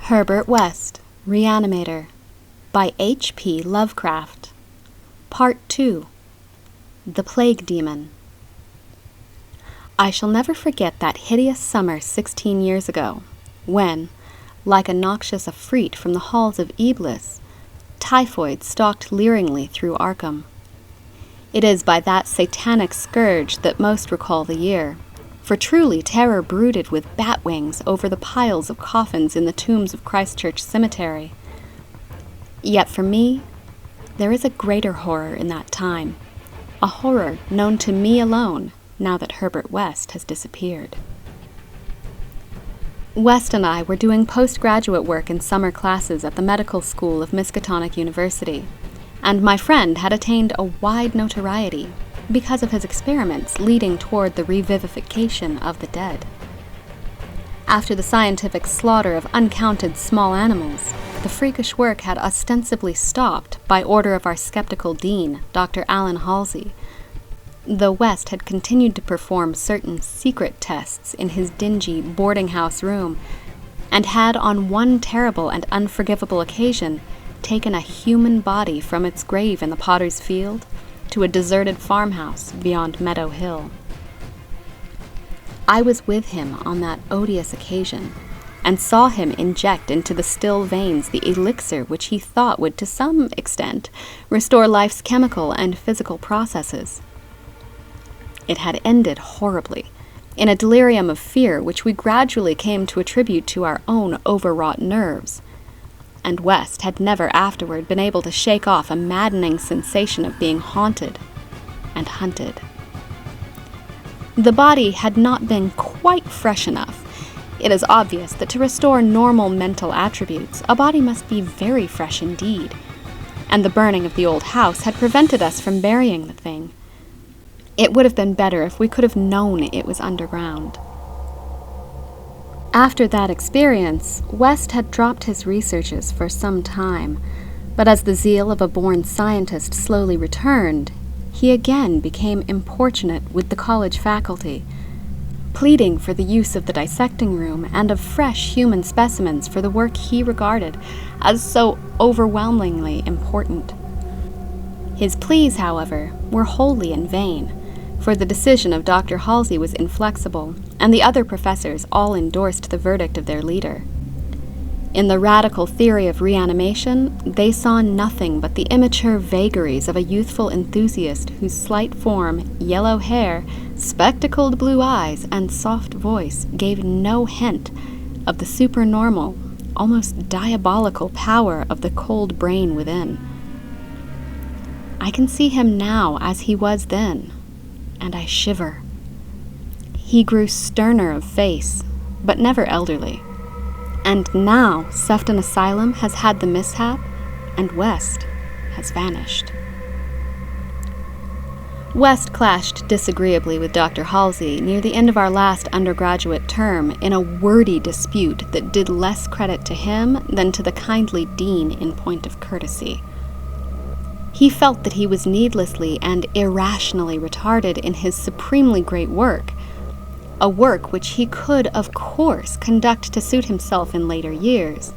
Herbert West, Reanimator, by H.P. Lovecraft. Part 2. The Plague-Daemon. I shall never forget that hideous summer 16 years ago, when, like a noxious Afreet from the halls of Eblis, typhoid stalked leeringly through Arkham. It is by that satanic scourge that most recall the year, for truly terror brooded with bat wings over the piles of coffins in the tombs of Christchurch Cemetery. Yet for me, there is a greater horror in that time, a horror known to me alone now that Herbert West has disappeared. West and I were doing postgraduate work in summer classes at the medical school of Miskatonic University, and my friend had attained a wide notoriety because of his experiments leading toward the revivification of the dead. After the scientific slaughter of uncounted small animals, the freakish work had ostensibly stopped by order of our skeptical dean, Dr. Alan Halsey, though West had continued to perform certain secret tests in his dingy boarding house room, and had on one terrible and unforgivable occasion taken a human body from its grave in the Potter's Field to a deserted farmhouse beyond Meadow Hill. I was with him on that odious occasion, and saw him inject into the still veins the elixir which he thought would to some extent restore life's chemical and physical processes. It had ended horribly, in a delirium of fear which we gradually came to attribute to our own overwrought nerves, and West had never afterward been able to shake off a maddening sensation of being haunted and hunted. The body had not been quite fresh enough. It is obvious that to restore normal mental attributes, a body must be very fresh indeed, and the burning of the old house had prevented us from burying the thing. It would have been better if we could have known it was underground. After that experience, West had dropped his researches for some time, but as the zeal of a born scientist slowly returned, he again became importunate with the college faculty, pleading for the use of the dissecting room and of fresh human specimens for the work he regarded as so overwhelmingly important. His pleas, however, were wholly in vain, for the decision of Dr. Halsey was inflexible, and the other professors all endorsed the verdict of their leader. In the radical theory of reanimation, they saw nothing but the immature vagaries of a youthful enthusiast whose slight form, yellow hair, spectacled blue eyes, and soft voice gave no hint of the supernormal, almost diabolical power of the cold brain within. I can see him now as he was then, and I shiver. He grew sterner of face, but never elderly. And now Sefton Asylum has had the mishap, and West has vanished. West clashed disagreeably with Dr. Halsey near the end of our last undergraduate term in a wordy dispute that did less credit to him than to the kindly dean in point of courtesy. He felt that he was needlessly and irrationally retarded in his supremely great work, a work which he could, of course, conduct to suit himself in later years,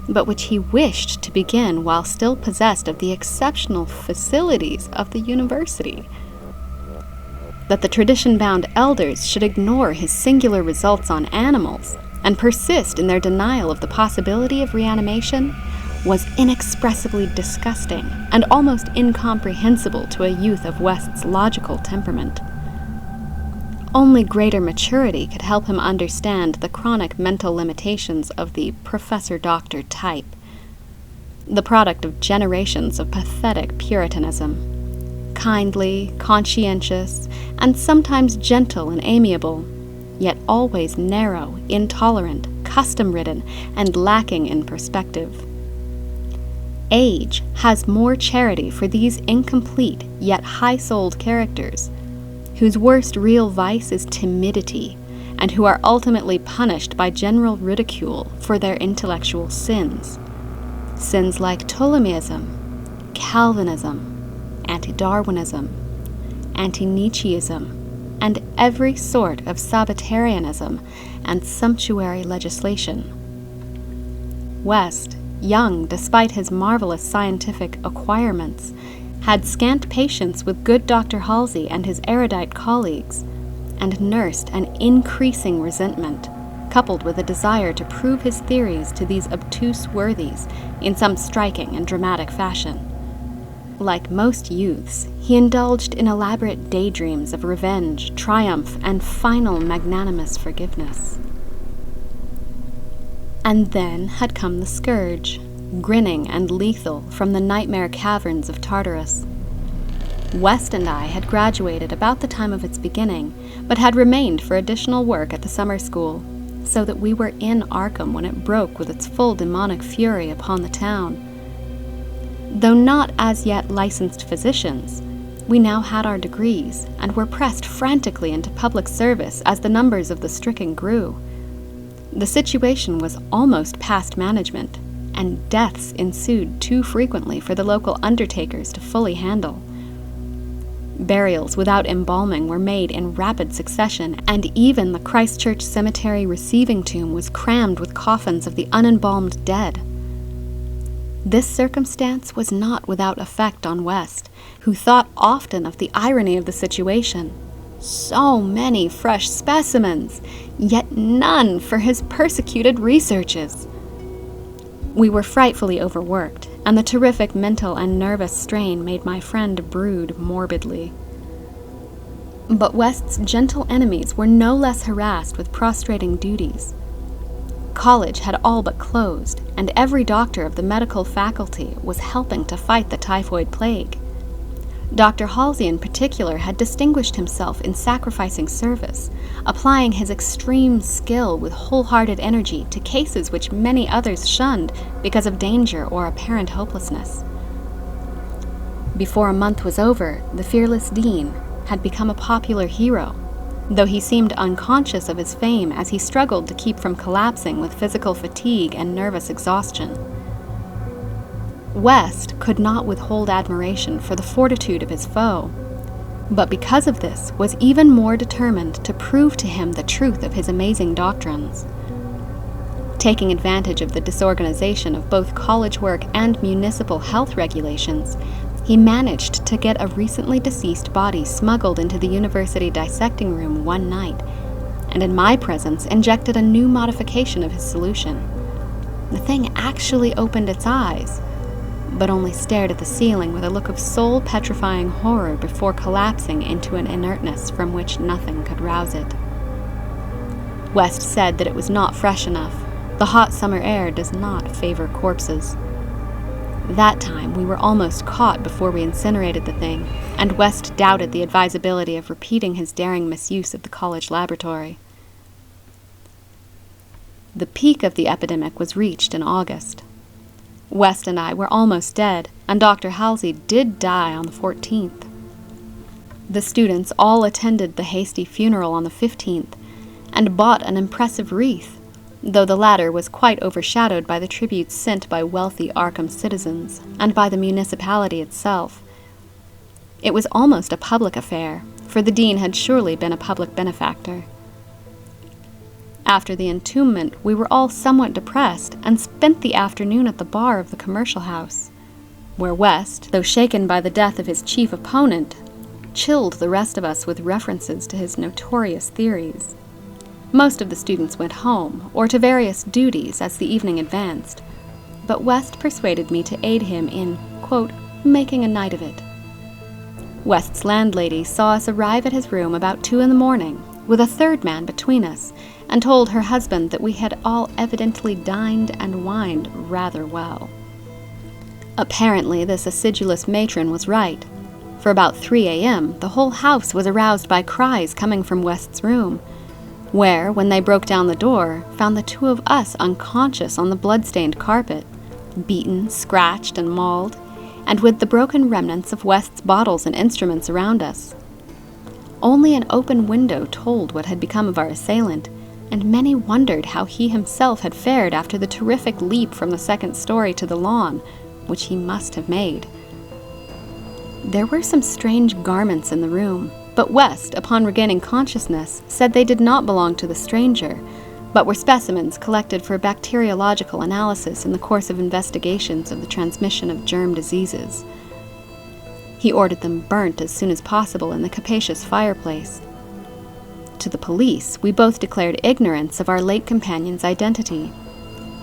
but which he wished to begin while still possessed of the exceptional facilities of the university. That the tradition-bound elders should ignore his singular results on animals and persist in their denial of the possibility of reanimation was inexpressibly disgusting and almost incomprehensible to a youth of West's logical temperament. Only greater maturity could help him understand the chronic mental limitations of the professor-doctor type, the product of generations of pathetic Puritanism, kindly, conscientious, and sometimes gentle and amiable, yet always narrow, intolerant, custom-ridden, and lacking in perspective. Age has more charity for these incomplete yet high-souled characters, whose worst real vice is timidity, and who are ultimately punished by general ridicule for their intellectual sins. Sins like Ptolemyism, Calvinism, anti-Darwinism, anti-Nietzscheism, and every sort of Sabbatarianism and sumptuary legislation. West, young despite his marvelous scientific acquirements, had scant patience with good Dr. Halsey and his erudite colleagues, and nursed an increasing resentment, coupled with a desire to prove his theories to these obtuse worthies in some striking and dramatic fashion. Like most youths, he indulged in elaborate daydreams of revenge, triumph, and final magnanimous forgiveness. And then had come the scourge, grinning and lethal from the nightmare caverns of Tartarus. West and I had graduated about the time of its beginning, but had remained for additional work at the summer school, so that we were in Arkham when it broke with its full demonic fury upon the town. Though not as yet licensed physicians, we now had our degrees and were pressed frantically into public service as the numbers of the stricken grew. The situation was almost past management, and deaths ensued too frequently for the local undertakers to fully handle. Burials without embalming were made in rapid succession, and even the Christchurch Cemetery receiving tomb was crammed with coffins of the unembalmed dead. This circumstance was not without effect on West, who thought often of the irony of the situation. So many fresh specimens, yet none for his persecuted researches. We were frightfully overworked, and the terrific mental and nervous strain made my friend brood morbidly. But West's gentle enemies were no less harassed with prostrating duties. College had all but closed, and every doctor of the medical faculty was helping to fight the typhoid plague. Dr. Halsey in particular had distinguished himself in sacrificing service, applying his extreme skill with wholehearted energy to cases which many others shunned because of danger or apparent hopelessness. Before a month was over, the fearless dean had become a popular hero, though he seemed unconscious of his fame as he struggled to keep from collapsing with physical fatigue and nervous exhaustion. West could not withhold admiration for the fortitude of his foe, but because of this was even more determined to prove to him the truth of his amazing doctrines. Taking advantage of the disorganization of both college work and municipal health regulations, he managed to get a recently deceased body smuggled into the university dissecting room one night, and in my presence injected a new modification of his solution. The thing actually opened its eyes, but only stared at the ceiling with a look of soul-petrifying horror before collapsing into an inertness from which nothing could rouse it. West said that it was not fresh enough. The hot summer air does not favor corpses. That time we were almost caught before we incinerated the thing, and West doubted the advisability of repeating his daring misuse of the college laboratory. The peak of the epidemic was reached in August. West and I were almost dead, and Dr. Halsey did die on the 14th. The students all attended the hasty funeral on the 15th, and bought an impressive wreath, though the latter was quite overshadowed by the tributes sent by wealthy Arkham citizens, and by the municipality itself. It was almost a public affair, for the dean had surely been a public benefactor. After the entombment, we were all somewhat depressed, and spent the afternoon at the bar of the commercial house, where West, though shaken by the death of his chief opponent, chilled the rest of us with references to his notorious theories. Most of the students went home, or to various duties as the evening advanced, but West persuaded me to aid him in, quote, making a night of it. West's landlady saw us arrive at his room about 2 a.m, with a third man between us, and told her husband that we had all evidently dined and wined rather well. Apparently this acidulous matron was right, for about 3 a.m. the whole house was aroused by cries coming from West's room, where, when they broke down the door, found the two of us unconscious on the blood-stained carpet, beaten, scratched, and mauled, and with the broken remnants of West's bottles and instruments around us. Only an open window told what had become of our assailant, and many wondered how he himself had fared after the terrific leap from the second story to the lawn, which he must have made. There were some strange garments in the room, but West, upon regaining consciousness, said they did not belong to the stranger, but were specimens collected for bacteriological analysis in the course of investigations of the transmission of germ diseases. He ordered them burnt as soon as possible in the capacious fireplace. To the police, we both declared ignorance of our late companion's identity.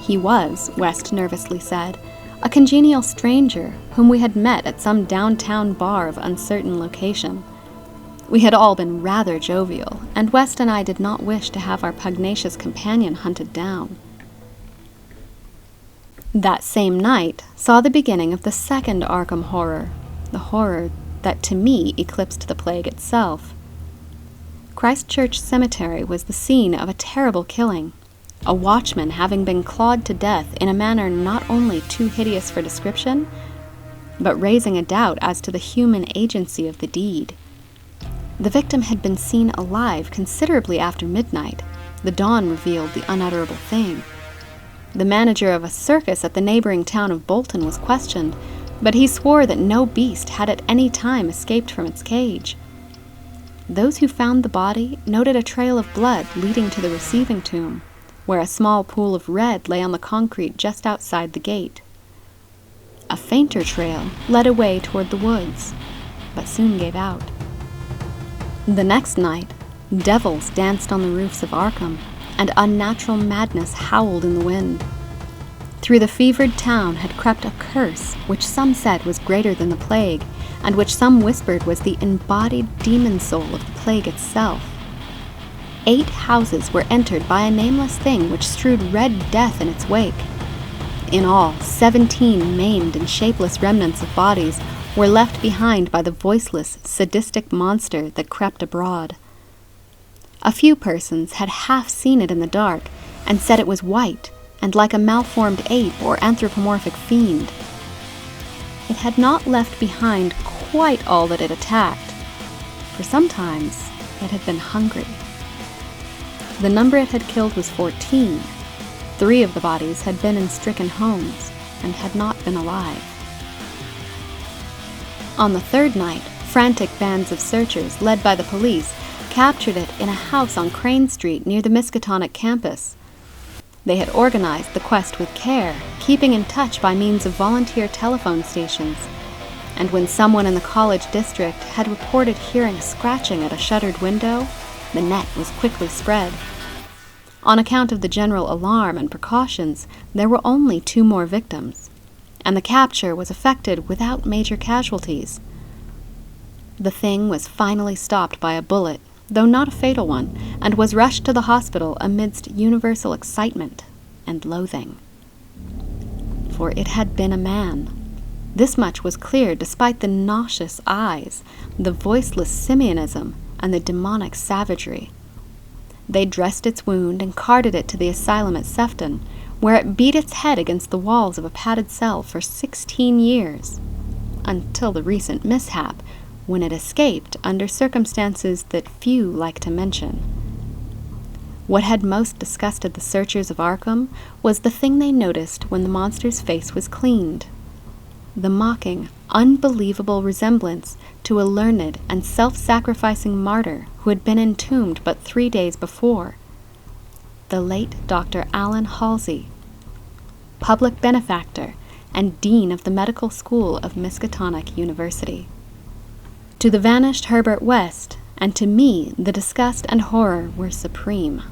He was, West nervously said, a congenial stranger whom we had met at some downtown bar of uncertain location. We had all been rather jovial, and West and I did not wish to have our pugnacious companion hunted down. That same night saw the beginning of the second Arkham horror, the horror that to me eclipsed the plague itself. Christchurch Cemetery was the scene of a terrible killing, a watchman having been clawed to death in a manner not only too hideous for description, but raising a doubt as to the human agency of the deed. The victim had been seen alive considerably after midnight. The dawn revealed the unutterable thing. The manager of a circus at the neighboring town of Bolton was questioned, but he swore that no beast had at any time escaped from its cage. Those who found the body noted a trail of blood leading to the receiving tomb, where a small pool of red lay on the concrete just outside the gate. A fainter trail led away toward the woods, but soon gave out. The next night, devils danced on the roofs of Arkham, and unnatural madness howled in the wind. Through the fevered town had crept a curse which some said was greater than the plague, and which some whispered was the embodied demon soul of the plague itself. 8 houses were entered by a nameless thing which strewed red death in its wake. In all, 17 maimed and shapeless remnants of bodies were left behind by the voiceless, sadistic monster that crept abroad. A few persons had half seen it in the dark, and said it was white, and like a malformed ape or anthropomorphic fiend. It had not left behind quite all that it attacked, for sometimes it had been hungry. The number it had killed was 14. 3 of the bodies had been in stricken homes, and had not been alive. On the 3rd night, frantic bands of searchers, led by the police, captured it in a house on Crane Street near the Miskatonic campus. They had organized the quest with care, keeping in touch by means of volunteer telephone stations, and when someone in the college district had reported hearing scratching at a shuttered window, the net was quickly spread. On account of the general alarm and precautions, there were only 2 more victims, and the capture was effected without major casualties. The thing was finally stopped by a bullet, though not a fatal one, and was rushed to the hospital amidst universal excitement and loathing. For it had been a man. This much was clear despite the nauseous eyes, the voiceless simianism, and the demonic savagery. They dressed its wound and carted it to the asylum at Sefton, where it beat its head against the walls of a padded cell for 16 years, until the recent mishap, when it escaped under circumstances that few like to mention. What had most disgusted the searchers of Arkham was the thing they noticed when the monster's face was cleaned. The mocking, unbelievable resemblance to a learned and self-sacrificing martyr who had been entombed but 3 days before. The late Dr. Allen Halsey, public benefactor and dean of the medical school of Miskatonic University. To the vanished Herbert West, and to me, the disgust and horror were supreme.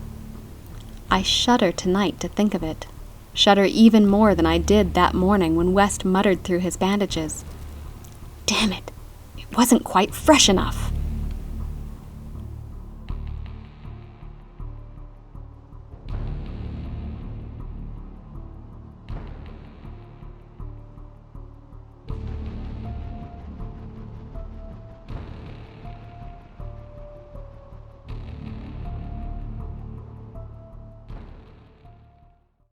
I shudder tonight to think of it, shudder even more than I did that morning when West muttered through his bandages, "Damn it, it wasn't quite fresh enough."